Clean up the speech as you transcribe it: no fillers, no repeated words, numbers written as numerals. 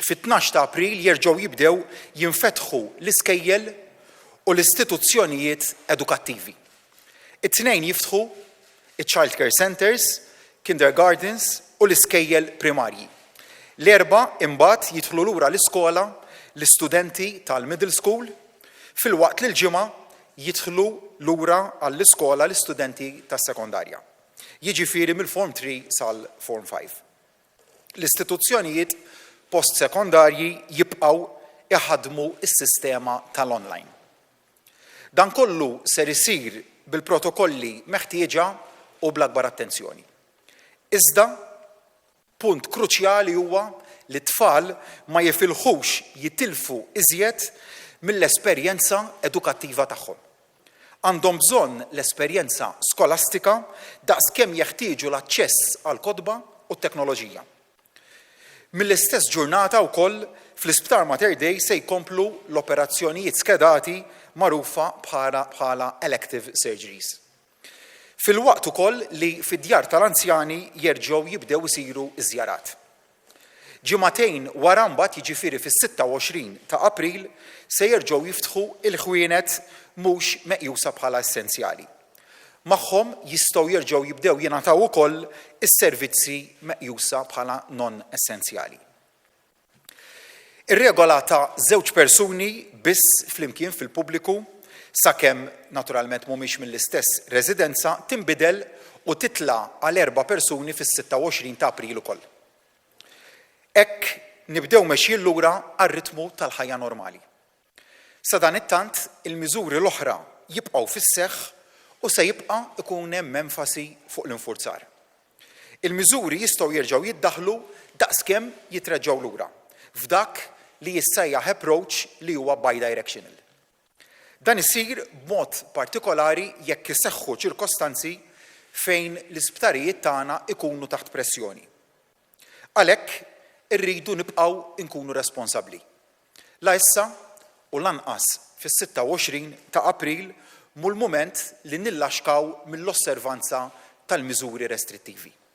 Fit-12 ta' April jerġgħu jibdew jinfetħu l-iskejjel u l-istituzzjonijiet edukattivi. It-tnejn jiftħu iċ-child care centers, kindergartens u l-iskejjel primarji. L-erba' imbagħad jidħlu lura l-iskola l-istudenti tal-middle school, filwaqt li l-ġimgħa jidħlu lura għall-iskola l-istudenti tas-sekondarja. Jiġifieri mill-Form 3 sal-Form 5. L-istituzzjonijiet postsekondarji jibqgħu iħaddmu s-sistema tal-online. Dan kollu ser isir bil-protokolli meħtieġa u bl-akbar attenzjoni. Iżda punt kruċjali huwa li t-tfal ma jifilħux jitilfu iżjed mill-esperjenza edukattiva tagħhom. Għandhom bżonn l-esperjenza skolastika daqskemm jeħtieġu l-aċċess għall-kotba u t-teknoloġija. Mill-istess ġurnata wkoll fl-Isptar Mater Dei se jkomplu l-operazzjonijiet skedati magħrufa bħala elective surgeries. Fil-waqt ukoll li fid-djar tal-anzjani jerġgħu jibdew isiru iżjarat. Ġimagħtejn wara mbagħad jiġifieri fis-26 ta' April se jerġgħu jiftħu il-ħwienet mhux meqjusa bħala essenzjali. Magħhom jistgħu jerġgħu jibdew jingħataw ukoll is-servizzi meqjusa bħala non essenzjali. Ir-regola ta' 2 persuni biss flimkien fil-pubbliku sakemm naturalment mhumiex mill-istess residenza tinbidel u titla' għal 4 persuni fis-26 ta' April ukoll. Hekk nibdew mexjin lura għar-ritmu tal-ħajja normali. Sa dan it-tant il-miżuri l-oħra jibqgħu fis-seħħ u se jibqa' ikun hemm enfasi fuq l-infurzar. Il-miżuri jistgħu jerġgħu jiddaħħlu daqskemm jitreġgħu lura f'dak li jissejjaħ approach li huwa bidirectional. Dan isir b'mod partikolari jekk iseħħu ċirkostanzi fejn l-isptarijiet tagħna ikunu taħt pressjoni. Għalhekk irridu nibqgħu nkunu responsabbli. La issa u lanqas fis-26 ta' April mhu l-mument li nillaxkaw mill-osservanza tal-miżuri restrittivi.